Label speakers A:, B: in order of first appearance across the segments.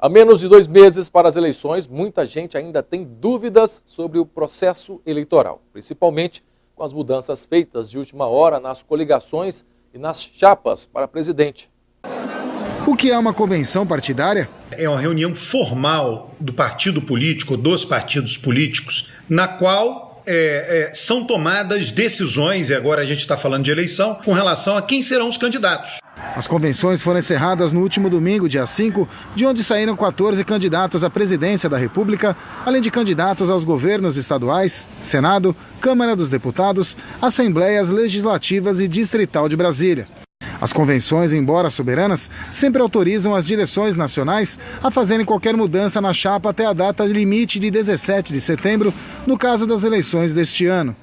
A: Há menos de 2 meses para as eleições, muita gente ainda tem dúvidas sobre o processo eleitoral, principalmente com as mudanças feitas de última hora nas coligações e nas chapas para presidente.
B: O que é uma convenção partidária?
C: É uma reunião formal do partido político, dos partidos políticos, na qual são tomadas decisões, e agora a gente está falando de eleição, com relação a quem serão os candidatos.
B: As convenções foram encerradas no último domingo, dia 5, de onde saíram 14 candidatos à presidência da República, além de candidatos aos governos estaduais, Senado, Câmara dos Deputados, Assembleias Legislativas e Distrital de Brasília. As convenções, embora soberanas, sempre autorizam as direções nacionais a fazerem qualquer mudança na chapa até a data limite de 17 de setembro, no caso das eleições deste ano.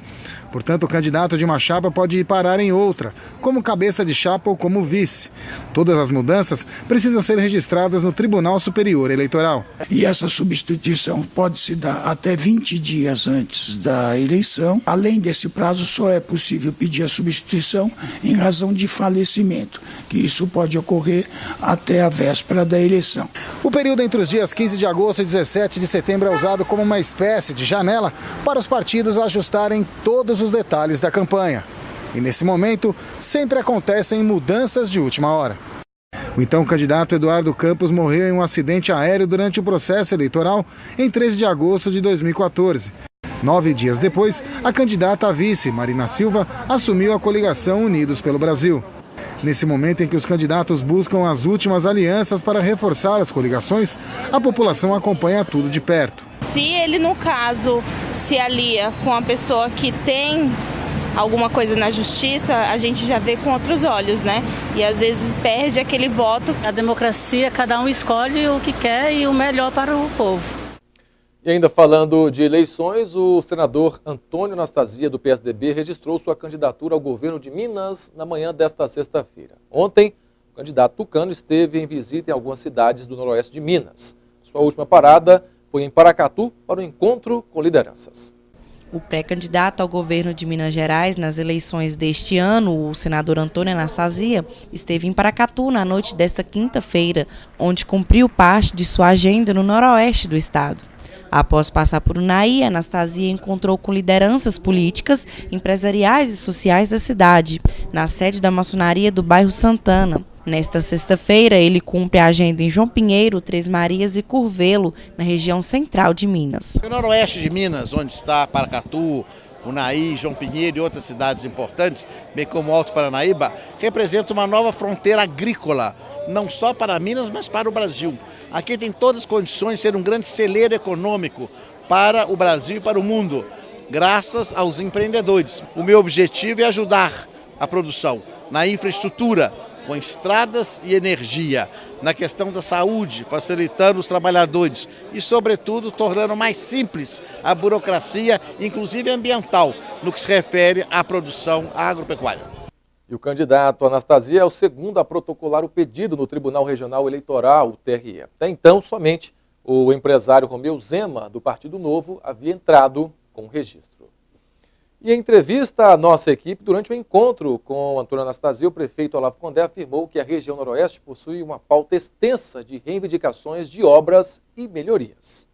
B: Portanto, o candidato de uma chapa pode ir parar em outra, como cabeça de chapa ou como vice. Todas as mudanças precisam ser registradas no Tribunal Superior Eleitoral.
D: E essa substituição pode se dar até 20 dias antes da eleição. Além desse prazo, só é possível pedir a substituição em razão de falecimento, que isso pode ocorrer até a véspera da eleição.
B: O período entre os dias 15 de agosto e 17 de setembro é usado como uma espécie de janela para os partidos ajustarem todos os detalhes da campanha. E nesse momento, sempre acontecem mudanças de última hora. O então candidato Eduardo Campos morreu em um acidente aéreo durante o processo eleitoral em 13 de agosto de 2014. 9 dias depois, a candidata a vice, Marina Silva, assumiu a coligação Unidos pelo Brasil. Nesse momento em que os candidatos buscam as últimas alianças para reforçar as coligações, a população acompanha tudo de perto.
E: Se ele, no caso, se alia com a pessoa que tem alguma coisa na justiça, a gente já vê com outros olhos, né? E às vezes perde aquele voto.
F: A democracia, cada um escolhe o que quer e o melhor para o povo.
A: E ainda falando de eleições, o senador Antônio Anastasia, do PSDB, registrou sua candidatura ao governo de Minas na manhã desta sexta-feira. Ontem, o candidato tucano esteve em visita em algumas cidades do noroeste de Minas. Sua última parada foi em Paracatu para o encontro com lideranças.
G: O pré-candidato ao governo de Minas Gerais nas eleições deste ano, o senador Antônio Anastasia, esteve em Paracatu na noite desta quinta-feira, onde cumpriu parte de sua agenda no noroeste do estado. Após passar por Unaí, Anastasia encontrou com lideranças políticas, empresariais e sociais da cidade, na sede da maçonaria do bairro Santana. Nesta sexta-feira, ele cumpre a agenda em João Pinheiro, Três Marias e Curvelo, na região central de Minas.
H: No noroeste de Minas, onde está Paracatu, Unaí, João Pinheiro e outras cidades importantes, bem como Alto Paranaíba, representa uma nova fronteira agrícola, não só para Minas, mas para o Brasil. Aqui tem todas as condições de ser um grande celeiro econômico para o Brasil e para o mundo, graças aos empreendedores. O meu objetivo é ajudar a produção na infraestrutura, com estradas e energia, na questão da saúde, facilitando os trabalhadores e, sobretudo, tornando mais simples a burocracia, inclusive ambiental, no que se refere à produção agropecuária.
A: E o candidato Anastasia é o segundo a protocolar o pedido no Tribunal Regional Eleitoral, o TRE. Até então, somente o empresário Romeu Zema, do Partido Novo, havia entrado com o registro. E em entrevista à nossa equipe, durante o encontro com Antônio Anastasia, o prefeito Olavo Condé afirmou que a região noroeste possui uma pauta extensa de reivindicações de obras e melhorias.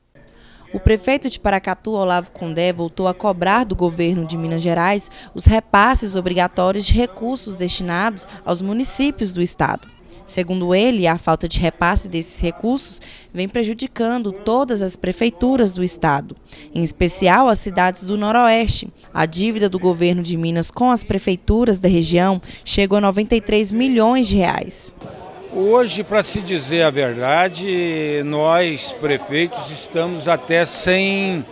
G: O prefeito de Paracatu, Olavo Condé, voltou a cobrar do governo de Minas Gerais os repasses obrigatórios de recursos destinados aos municípios do estado. Segundo ele, a falta de repasse desses recursos vem prejudicando todas as prefeituras do estado, em especial as cidades do noroeste. A dívida do governo de Minas com as prefeituras da região chegou a 93 milhões de reais.
I: Hoje, para se dizer a verdade, nós, prefeitos, estamos até sem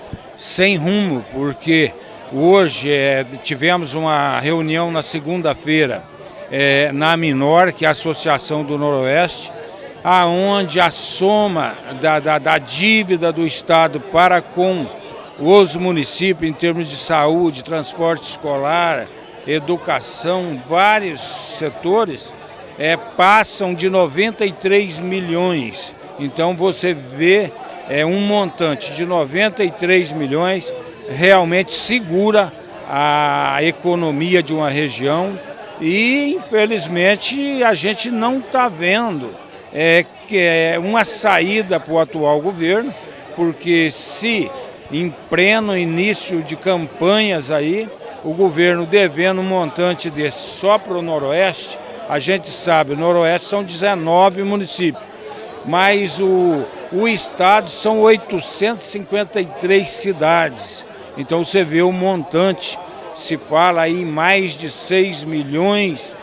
I: rumo, porque hoje tivemos uma reunião na segunda-feira na Minor, que é a Associação do Noroeste, aonde a soma da dívida do Estado para com os municípios em termos de saúde, transporte escolar, educação, vários setores, passam de 93 milhões. Então você vê um montante de 93 milhões realmente segura a economia de uma região e, infelizmente, a gente não está vendo que é uma saída para o atual governo, porque se em pleno início de campanhas aí, o governo devendo um montante desse só para o Noroeste, a gente sabe, o Noroeste são 19 municípios, mas o estado são 853 cidades. Então você vê o montante, se fala aí em mais de 6 milhões,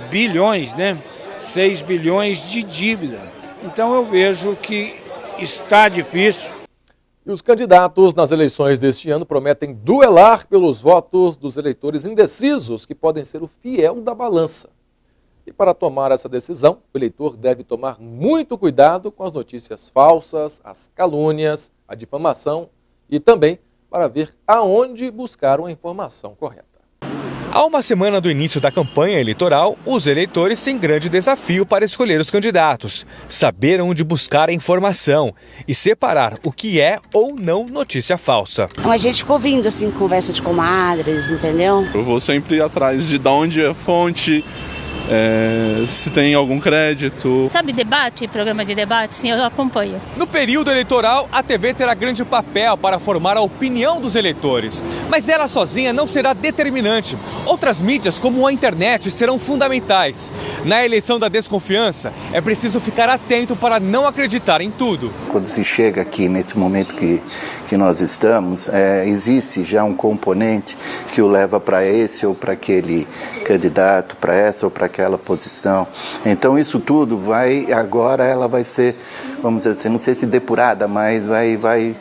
I: bilhões, né? 6 bilhões de dívida. Então eu vejo que está difícil.
A: E os candidatos nas eleições deste ano prometem duelar pelos votos dos eleitores indecisos, que podem ser o fiel da balança. E para tomar essa decisão, o eleitor deve tomar muito cuidado com as notícias falsas, as calúnias, a difamação e também para ver aonde buscar uma informação correta.
J: Há uma semana do início da campanha eleitoral, os eleitores têm grande desafio para escolher os candidatos, saber onde buscar a informação e separar o que é ou não notícia falsa.
K: A gente ficou ouvindo assim, conversa de comadres, entendeu?
L: Eu vou sempre ir atrás de onde é a fonte, se tem algum crédito.
M: Sabe debate, programa de debate? Sim, eu acompanho.
J: No período eleitoral, a TV terá grande papel para formar a opinião dos eleitores. Mas ela sozinha não será determinante. Outras mídias, como a internet, serão fundamentais. Na eleição da desconfiança, é preciso ficar atento para não acreditar em tudo.
N: Quando se chega aqui, nesse momento que nós estamos, existe já um componente que o leva para esse ou para aquele candidato, para essa ou para aquela posição. Então isso tudo ela vai ser, vamos dizer assim, não sei se depurada, mas vai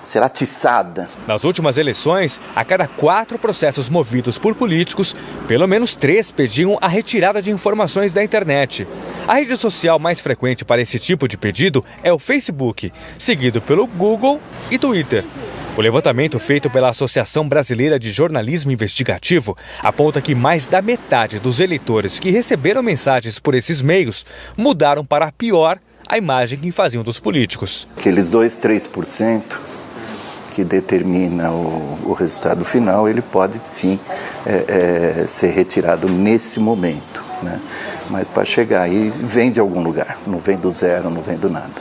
N: ser atiçada.
J: Nas últimas eleições, a cada 4 processos movidos por políticos, pelo menos 3 pediam a retirada de informações da internet. A rede social mais frequente para esse tipo de pedido é o Facebook, seguido pelo Google e Twitter. O levantamento feito pela Associação Brasileira de Jornalismo Investigativo aponta que mais da metade dos eleitores que receberam mensagens por esses meios mudaram para pior a imagem que faziam dos políticos.
N: Aqueles 2-3% que determina o resultado final, ele pode sim ser retirado nesse momento, né? Mas para chegar aí, vem de algum lugar, não vem do zero, não vem do nada.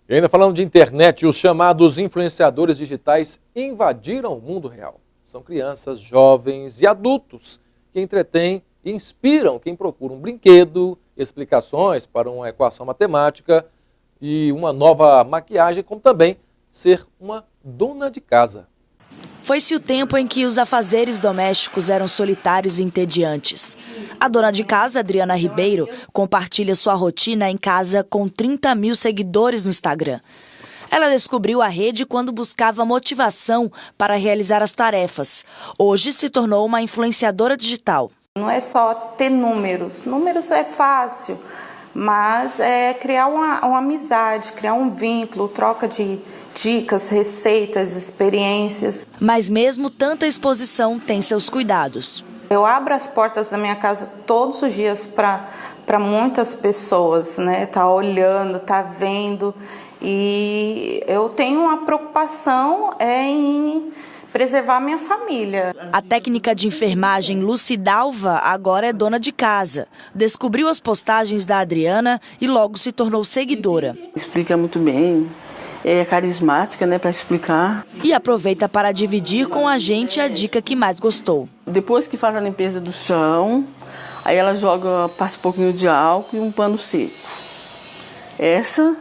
A: E ainda falando de internet, os chamados influenciadores digitais invadiram o mundo real. São crianças, jovens e adultos que entretêm e inspiram quem procura um brinquedo, explicações para uma equação matemática e uma nova maquiagem, como também ser uma dona de casa.
O: Foi-se o tempo em que os afazeres domésticos eram solitários e entediantes. A dona de casa, Adriana Ribeiro, compartilha sua rotina em casa com 30 mil seguidores no Instagram. Ela descobriu a rede quando buscava motivação para realizar as tarefas. Hoje se tornou uma influenciadora digital.
P: Não é só ter números. Números é fácil, mas é criar uma amizade, criar um vínculo, troca de dicas, receitas, experiências.
O: Mas mesmo tanta exposição tem seus cuidados.
P: Eu abro as portas da minha casa todos os dias para muitas pessoas, né? Tá olhando, tá vendo. E eu tenho uma preocupação em preservar minha família.
O: A técnica de enfermagem Lucidalva agora é dona de casa. Descobriu as postagens da Adriana e logo se tornou seguidora.
Q: Explica muito bem. É carismática, né, para explicar.
O: E aproveita para dividir com a gente a dica que mais gostou.
Q: Depois que faz a limpeza do chão, aí ela passa um pouquinho de álcool e um pano seco. Essa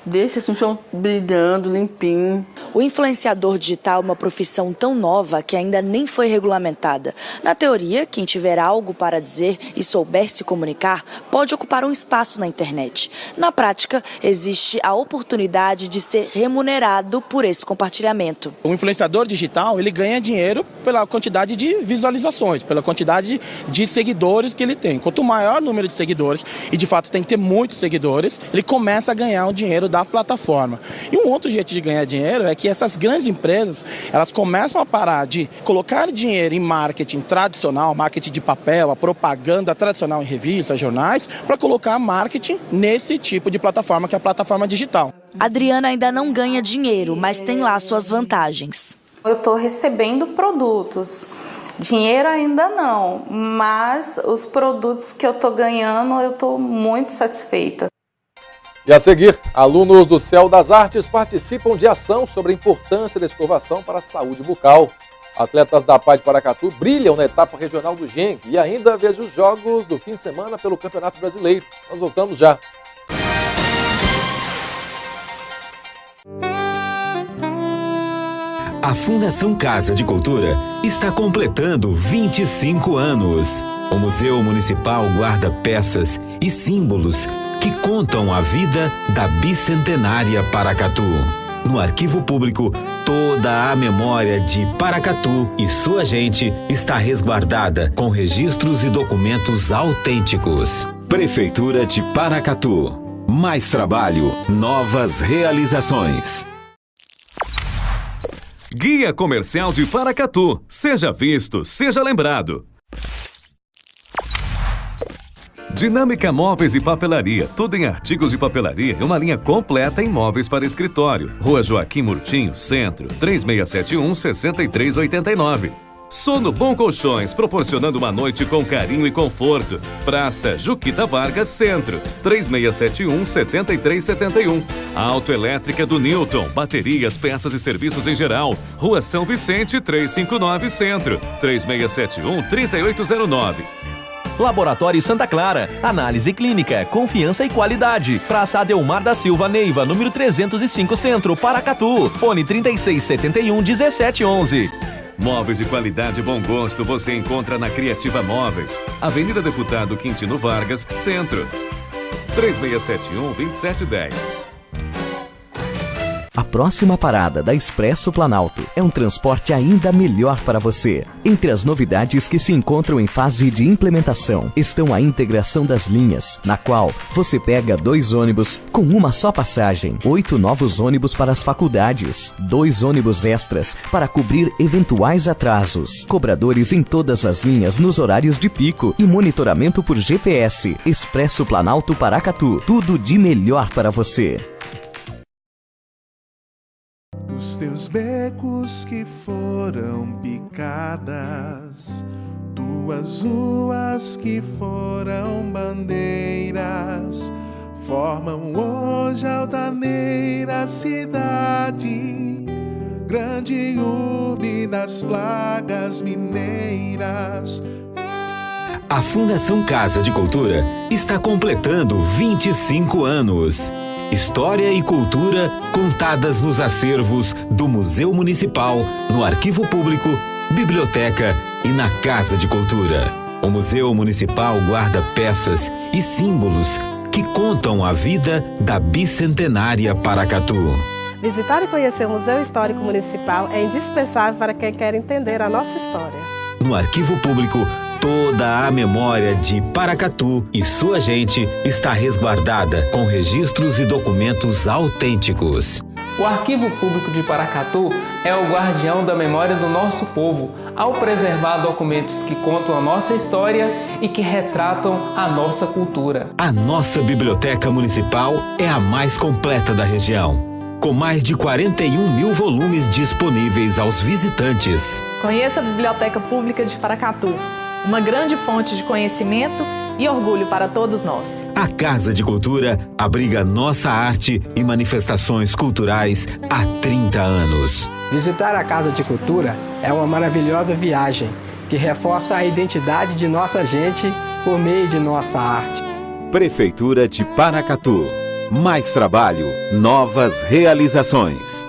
Q: deixa assim, o chão brilhando, limpinho.
O: O influenciador digital é uma profissão tão nova que ainda nem foi regulamentada. Na teoria, quem tiver algo para dizer e souber se comunicar pode ocupar um espaço na internet. Na prática, existe a oportunidade de ser remunerado por esse compartilhamento.
R: O influenciador digital, ele ganha dinheiro pela quantidade de visualizações, pela quantidade de seguidores que ele tem. Quanto maior o número de seguidores, e de fato tem que ter muitos seguidores, ele começa a ganhar o dinheiro da plataforma. E um outro jeito de ganhar dinheiro é que essas grandes empresas, elas começam a parar de colocar dinheiro em marketing tradicional, marketing de papel, a propaganda tradicional em revistas, jornais, para colocar marketing nesse tipo de plataforma, que é a plataforma digital.
O: Adriana ainda não ganha dinheiro, mas tem lá suas vantagens.
P: Eu estou recebendo produtos. Dinheiro ainda não, mas os produtos que eu estou ganhando, eu estou muito satisfeita.
A: E a seguir, alunos do Céu das Artes participam de ação sobre a importância da escovação para a saúde bucal. Atletas da PAI de Paracatu brilham na etapa regional do GENG e ainda vejo os jogos do fim de semana pelo Campeonato Brasileiro. Nós voltamos já.
S: A Fundação Casa de Cultura está completando 25 anos. O Museu Municipal guarda peças e símbolos que contam a vida da bicentenária Paracatu. No Arquivo Público, toda a memória de Paracatu e sua gente está resguardada com registros e documentos autênticos. Prefeitura de Paracatu. Mais trabalho, novas realizações.
T: Guia Comercial de Paracatu. Seja visto, seja lembrado. Dinâmica Móveis e Papelaria. Tudo em artigos de papelaria e uma linha completa em móveis para escritório. Rua Joaquim Murtinho, Centro, 3671-6389. Sono Bom Colchões, proporcionando uma noite com carinho e conforto. Praça Juquita Vargas, Centro, 3671-7371. Autoelétrica do Newton, baterias, peças e serviços em geral. Rua São Vicente, 359, Centro, 3671-3809.
U: Laboratório Santa Clara, análise clínica, confiança e qualidade. Praça Adelmar da Silva Neiva, número 305 Centro, Paracatu. Fone 3671-1711.
T: Móveis de qualidade e bom gosto você encontra na Criativa Móveis, Avenida Deputado Quintino Vargas, Centro, 3671-2710.
U: A próxima parada da Expresso Planalto é um transporte ainda melhor para você. Entre as novidades que se encontram em fase de implementação estão a integração das linhas, na qual você pega 2 ônibus com uma só passagem, 8 novos ônibus para as faculdades, 2 ônibus extras para cobrir eventuais atrasos, cobradores em todas as linhas nos horários de pico e monitoramento por GPS. Expresso Planalto Paracatu, tudo de melhor para você.
V: Os teus becos que foram picadas, tuas ruas que foram bandeiras, formam hoje a altaneira cidade, grande urbe das plagas mineiras.
S: A Fundação Casa de Cultura está completando 25 anos. História e cultura contadas nos acervos do Museu Municipal, no Arquivo Público, Biblioteca e na Casa de Cultura. O Museu Municipal guarda peças e símbolos que contam a vida da bicentenária Paracatu.
W: Visitar e conhecer o Museu Histórico Municipal é indispensável para quem quer entender a nossa história.
S: No Arquivo Público, toda a memória de Paracatu e sua gente está resguardada com registros e documentos autênticos.
X: O Arquivo Público de Paracatu é o guardião da memória do nosso povo, ao preservar documentos que contam a nossa história e que retratam a nossa cultura.
S: A nossa Biblioteca Municipal é a mais completa da região, com mais de 41 mil volumes disponíveis aos visitantes.
Y: Conheça a Biblioteca Pública de Paracatu, uma grande fonte de conhecimento e orgulho para todos nós.
S: A Casa de Cultura abriga nossa arte e manifestações culturais há 30 anos.
Z: Visitar a Casa de Cultura é uma maravilhosa viagem que reforça a identidade de nossa gente por meio de nossa arte.
S: Prefeitura de Paracatu. Mais trabalho, novas realizações.